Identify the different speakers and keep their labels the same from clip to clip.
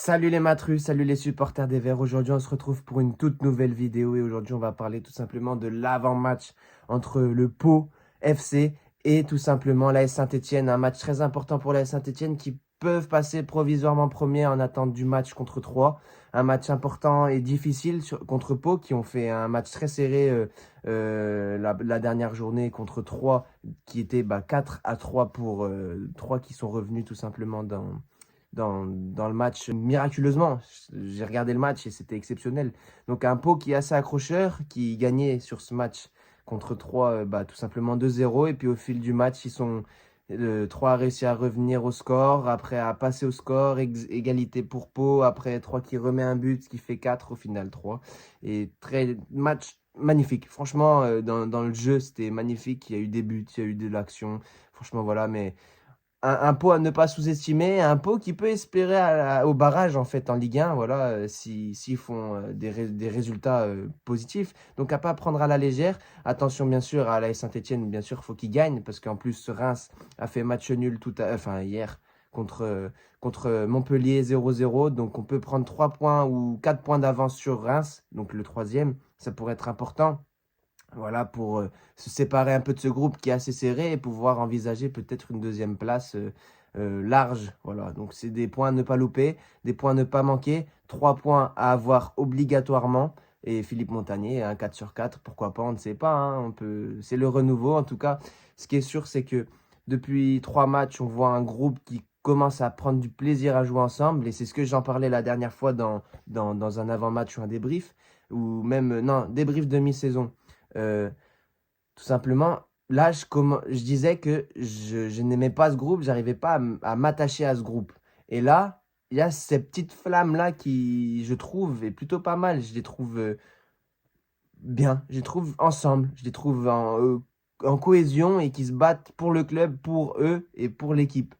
Speaker 1: Salut les matrus, salut les supporters des Verts. Aujourd'hui, on se retrouve pour une toute nouvelle vidéo et aujourd'hui, on va parler tout simplement de l'avant-match entre le Pau FC et tout simplement l'AS Saint-Etienne. Un match très important pour l'AS Saint-Etienne qui peuvent passer provisoirement premier en attente du match contre Troyes. Un match important et difficile contre Pau qui ont fait un match très serré la dernière journée contre Troyes qui était 4-3 pour Troyes qui sont revenus tout simplement dans le match miraculeusement. J'ai regardé le match et c'était exceptionnel. Donc un Pau qui est assez accrocheur, qui gagnait sur ce match contre 3 tout simplement 2-0. Et puis au fil du match, 3 a réussi à revenir au score, après à passer au score, égalité pour Pau, après 3 qui remet un but, ce qui fait 4 au final 3. Et match magnifique. Franchement, dans le jeu, c'était magnifique. Il y a eu des buts, il y a eu de l'action. Franchement, voilà, mais un Pau à ne pas sous-estimer, un Pau qui peut espérer au barrage en fait en Ligue 1, voilà, s'ils font des résultats positifs. Donc à pas prendre à la légère. Attention bien sûr à l'AS Saint-Etienne, bien sûr, il faut qu'ils gagnent parce qu'en plus Reims a fait match nul hier contre Montpellier 0-0. Donc on peut prendre 3 points ou 4 points d'avance sur Reims, donc le troisième, ça pourrait être important. Voilà, pour se séparer un peu de ce groupe qui est assez serré et pouvoir envisager peut-être une deuxième place large. Voilà, donc c'est des points à ne pas louper, des points à ne pas manquer, 3 points à avoir obligatoirement. Et Philippe Montagnier, un 4 sur 4, pourquoi pas, on ne sait pas. C'est le renouveau. En tout cas, ce qui est sûr, c'est que depuis 3 matchs, on voit un groupe qui commence à prendre du plaisir à jouer ensemble. Et c'est ce que j'en parlais la dernière fois dans un avant-match ou un débrief, ou même, non, débrief de mi-saison. Euh, Tout simplement, là, je disais que je n'aimais pas ce groupe, j'arrivais pas à m'attacher à ce groupe. Et là, il y a ces petites flammes-là qui, je trouve, est plutôt pas mal. Je les trouve bien, je les trouve ensemble, je les trouve en cohésion et qui se battent pour le club, pour eux et pour l'équipe.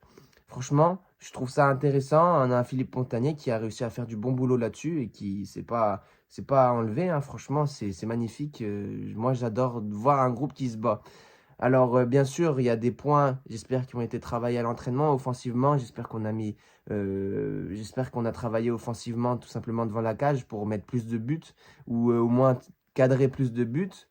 Speaker 1: Franchement, je trouve ça intéressant. On a un Philippe Montagnier qui a réussi à faire du bon boulot là-dessus et qui c'est pas à enlever, hein. Franchement, c'est magnifique. Moi, j'adore voir un groupe qui se bat. Alors, bien sûr, il y a des points, j'espère, qui ont été travaillés à l'entraînement, offensivement. J'espère qu'on a travaillé offensivement tout simplement devant la cage pour mettre plus de buts ou au moins cadrer plus de buts,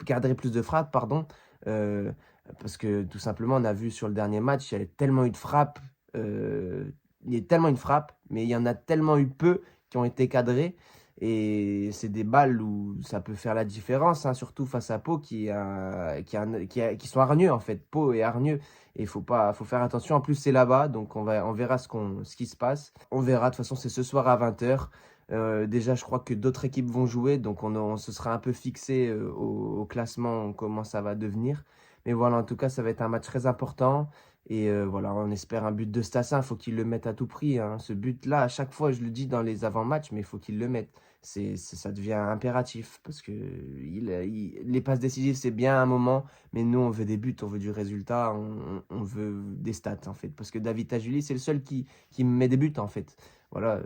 Speaker 1: cadrer plus de frappes, pardon. Euh, Parce que tout simplement, on a vu sur le dernier match, il y a tellement eu de frappes, il y a tellement eu de frappes, mais il y en a tellement eu peu qui ont été cadrées. Et c'est des balles où ça peut faire la différence, hein, surtout face à Pau qui sont hargneux en fait. Pau est hargneux et faut faire attention. En plus, c'est là-bas, donc on verra ce qui se passe. On verra, de toute façon, c'est ce soir à 20h. Déjà, je crois que d'autres équipes vont jouer, donc on se sera un peu fixé au classement, comment ça va devenir. Mais voilà, en tout cas, ça va être un match très important. Et voilà, on espère un but de Stassin. Il faut qu'il le mette à tout prix, hein. Ce but-là, à chaque fois, je le dis dans les avant-matchs, mais il faut qu'il le mette. Ça devient impératif parce que les passes décisives, c'est bien à un moment, mais nous, on veut des buts, on veut du résultat, on veut des stats, en fait. Parce que David Tajuli, c'est le seul qui me met des buts, en fait. Voilà,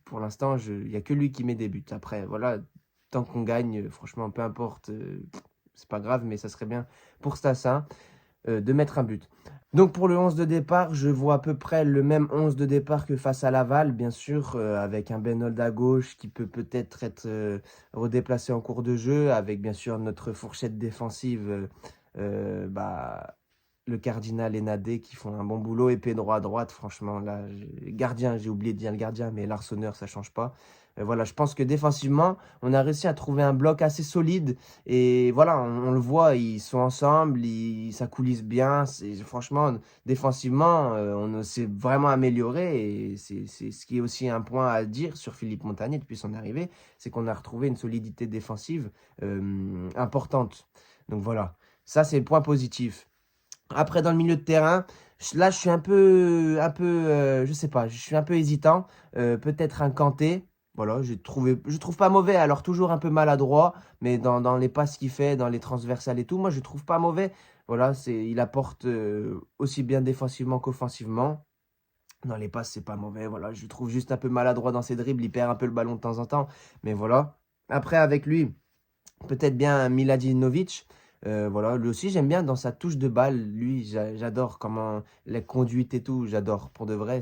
Speaker 1: pour l'instant, il n'y a que lui qui met des buts. Après, voilà, tant qu'on gagne, franchement, peu importe, c'est pas grave, mais ça serait bien pour Stassin de mettre un but. Donc pour le 11 de départ, je vois à peu près le même 11 de départ que face à Laval, bien sûr, avec un Benold à gauche qui peut peut-être être redéplacé en cours de jeu, avec bien sûr notre fourchette défensive, le Cardinal et Nadé qui font un bon boulot, et Pedro à droite, franchement, là, gardien, j'ai oublié de dire le gardien, mais l'Arseneur, ça change pas. Voilà, je pense que défensivement, on a réussi à trouver un bloc assez solide. Et voilà, on le voit, ils sont ensemble, ça coulisse bien. Franchement, défensivement, on s'est vraiment amélioré. Et c'est ce qui est aussi un point à dire sur Philippe Montagnier depuis son arrivée, c'est qu'on a retrouvé une solidité défensive importante. Donc voilà, ça c'est le point positif. Après, dans le milieu de terrain, là, je suis je sais pas, je suis un peu hésitant. Peut-être un Kanté. Voilà, je trouve pas mauvais. Alors, toujours un peu maladroit, mais dans les passes qu'il fait, dans les transversales et tout, moi, je trouve pas mauvais. Voilà, il apporte aussi bien défensivement qu'offensivement. Dans les passes, c'est pas mauvais. Voilà, je le trouve juste un peu maladroit dans ses dribbles. Il perd un peu le ballon de temps en temps. Mais voilà. Après, avec lui. Peut-être bien un Miladinovic. Voilà, lui aussi, j'aime bien dans sa touche de balle. Lui, j'adore comment la conduite et tout. J'adore pour de vrai.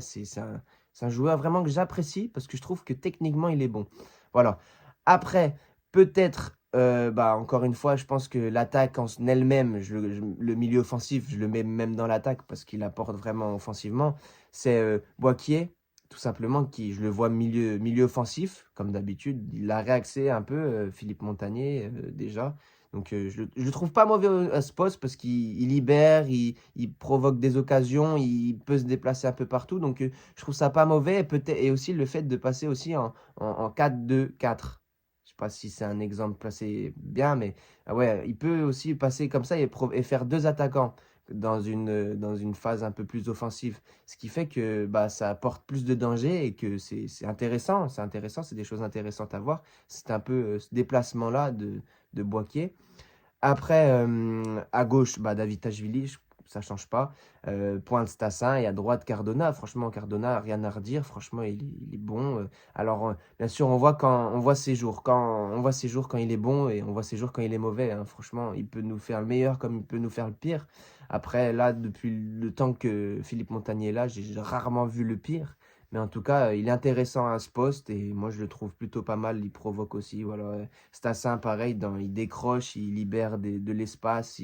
Speaker 1: C'est un joueur vraiment que j'apprécie parce que je trouve que techniquement, il est bon. Voilà. Après, peut-être, encore une fois, je pense que l'attaque en elle-même, le milieu offensif, je le mets même dans l'attaque parce qu'il apporte vraiment offensivement. C'est Boakier, tout simplement, qui, je le vois milieu offensif, comme d'habitude. Il a réaxé un peu, Philippe Montagnier, déjà. Donc, je le trouve pas mauvais à ce poste parce qu'il libère, il provoque des occasions, il peut se déplacer un peu partout. Donc, je trouve ça pas mauvais. Et aussi le fait de passer aussi en 4-2-4. Je sais pas si c'est un exemple placé bien, mais ouais, il peut aussi passer comme ça et faire deux attaquants dans une phase un peu plus offensive. Ce qui fait que ça apporte plus de danger et que c'est intéressant. C'est intéressant, c'est des choses intéressantes à voir. C'est un peu ce déplacement-là de Boakier. Après, à gauche, David ça change pas. Pointe Stassin et à droite Cardona. Franchement, Cardona, rien à redire. Franchement, il est bon. Alors, bien sûr, on voit ses jours. On voit ses jours quand il est bon et on voit ses jours quand il est mauvais, hein. Franchement, il peut nous faire le meilleur comme il peut nous faire le pire. Après, là, depuis le temps que Philippe Montagnier est là, j'ai rarement vu le pire. Mais en tout cas, il est intéressant à ce poste et moi, je le trouve plutôt pas mal. Il provoque aussi, voilà. Stassin, pareil, il décroche, il libère de l'espace.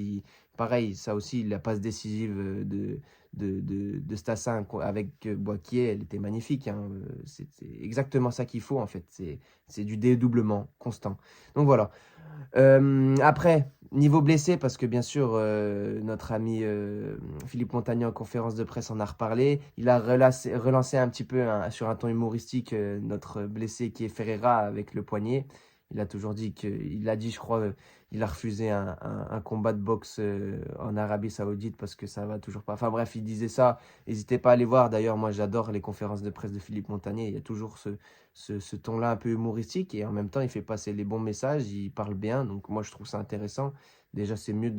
Speaker 1: Pareil, ça aussi, la passe décisive de Stassin avec Boakier, elle était magnifique, hein. C'est exactement ça qu'il faut, en fait. C'est du dédoublement constant. Donc voilà. Après, niveau blessé, parce que bien sûr, notre ami Philippe Montagnier en conférence de presse en a reparlé. Il a relancé un petit peu sur un ton humoristique notre blessé qui est Ferreira avec le poignet. Il a toujours dit il a dit, je crois, il a refusé un combat de boxe en Arabie Saoudite parce que ça va toujours pas. Enfin bref, il disait ça. N'hésitez pas à aller voir. D'ailleurs, moi, j'adore les conférences de presse de Philippe Montagnier. Il y a toujours ce ton-là un peu humoristique et en même temps, il fait passer les bons messages. Il parle bien. Donc, moi, je trouve ça intéressant. Déjà, c'est mieux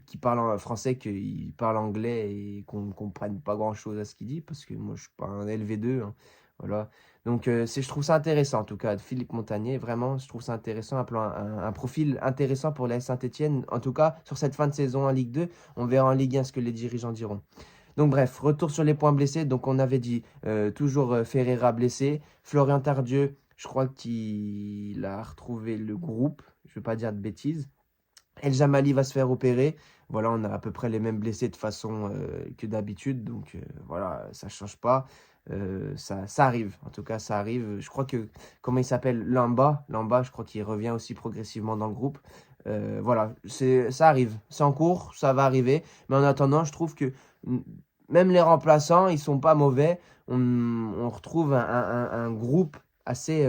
Speaker 1: qu'il parle en français qu'il parle anglais et qu'on ne comprenne pas grand-chose à ce qu'il dit parce que moi, je suis pas un LV2, hein. Voilà. Donc, je trouve ça intéressant, en tout cas, de Philippe Montagnier. Vraiment, je trouve ça intéressant, un profil intéressant pour la Saint-Etienne. En tout cas, sur cette fin de saison en Ligue 2, on verra en Ligue 1 ce que les dirigeants diront. Donc, bref, retour sur les points blessés. Donc, on avait dit toujours Ferreira blessé. Florian Tardieu, je crois qu'il a retrouvé le groupe. Je ne vais pas dire de bêtises. El Jamali va se faire opérer. Voilà, on a à peu près les mêmes blessés de façon que d'habitude. Donc voilà, ça ne change pas. Ça arrive. En tout cas, ça arrive. Je crois que, comment il s'appelle? Lamba, je crois qu'il revient aussi progressivement dans le groupe. Voilà, ça arrive. C'est en cours, ça va arriver. Mais en attendant, je trouve que même les remplaçants, ils sont pas mauvais. On retrouve un groupe assez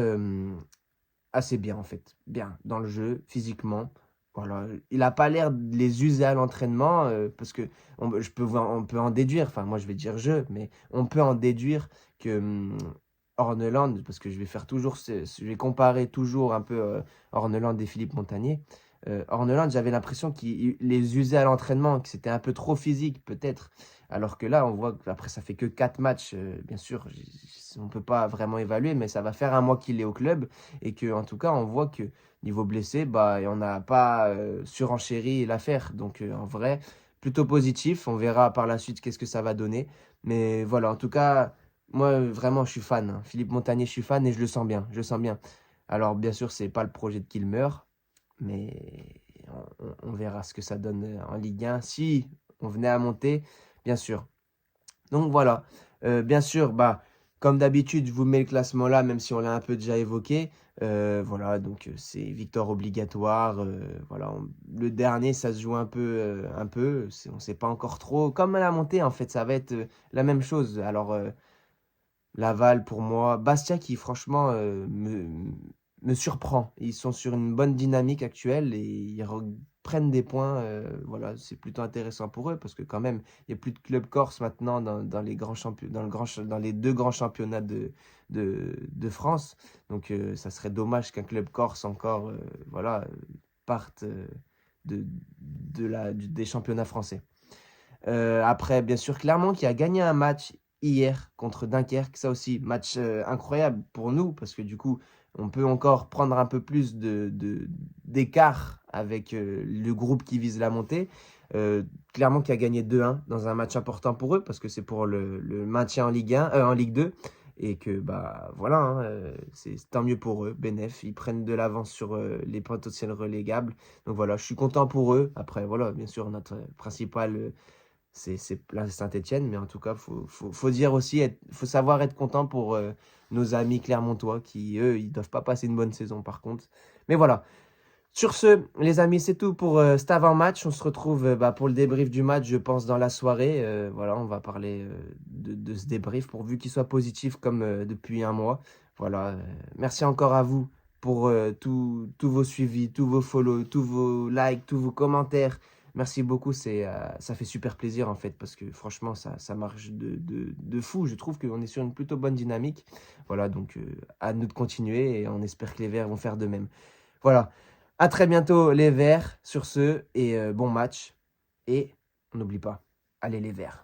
Speaker 1: bien, en fait. Bien dans le jeu, physiquement. Voilà, il n'a pas l'air de les user à l'entraînement parce que on peut en déduire, enfin moi je vais dire mais on peut en déduire que Orneland, parce que je vais comparer toujours un peu Orneland et Philippe Montagnier. Orneland, j'avais l'impression qu'il les usait à l'entraînement, que c'était un peu trop physique peut-être, alors que là on voit qu'après ça fait que 4 matchs, bien sûr, on ne peut pas vraiment évaluer, mais ça va faire un mois qu'il est au club et que en tout cas on voit que niveau blessé, on n'a pas surenchéri l'affaire. Donc, en vrai, plutôt positif. On verra par la suite qu'est-ce que ça va donner. Mais voilà, en tout cas, moi, vraiment, je suis fan, hein. Philippe Montagnier, je suis fan et je le sens bien. Je le sens bien. Alors, bien sûr, c'est pas le projet de qu'il meurt, mais on verra ce que ça donne en Ligue 1. Si on venait à monter, bien sûr. Donc voilà, bien sûr, comme d'habitude, je vous mets le classement là, même si on l'a un peu déjà évoqué. Voilà, donc c'est victoire obligatoire. Voilà, le dernier, ça se joue un peu. On ne sait pas encore trop. Comme à la montée, en fait, ça va être la même chose. Alors, Laval, pour moi, Bastia qui, franchement, me surprend. Ils sont sur une bonne dynamique actuelle et ils prennent des points. Voilà, c'est plutôt intéressant pour eux parce que quand même, il n'y a plus de club corse maintenant dans les grands dans les deux grands championnats de France. Donc, ça serait dommage qu'un club corse encore, voilà, parte des championnats français. Après, bien sûr, Clermont qui a gagné un match hier contre Dunkerque. Ça aussi, match incroyable pour nous parce que du coup, on peut encore prendre un peu plus d'écart avec le groupe qui vise la montée. Clairement qui a gagné 2-1 dans un match important pour eux, parce que c'est pour le maintien en en Ligue 2. Et que, bah, voilà, hein, c'est tant mieux pour eux. Benef, ils prennent de l'avance sur les potentiels relégables. Donc voilà, je suis content pour eux. Après, voilà, bien sûr, notre principal, c'est la Saint-Étienne. Mais en tout cas, faut dire aussi, faut savoir être content pour nos amis clermontois qui, eux, ils doivent pas passer une bonne saison par contre. Mais voilà. Sur ce, les amis, c'est tout pour cet avant-match. On se retrouve bah, pour le débrief du match, je pense, dans la soirée. Voilà, on va parler de ce débrief pourvu qu'il soit positif comme depuis un mois. Voilà, merci encore à vous pour tous vos suivis, tous vos follow, tous vos likes, tous vos commentaires. Merci beaucoup, ça fait super plaisir en fait parce que franchement, ça marche de fou. Je trouve qu'on est sur une plutôt bonne dynamique. Voilà, donc à nous de continuer et on espère que les Verts vont faire de même. Voilà. À très bientôt les Verts sur ce et bon match. Et on n'oublie pas, allez les Verts.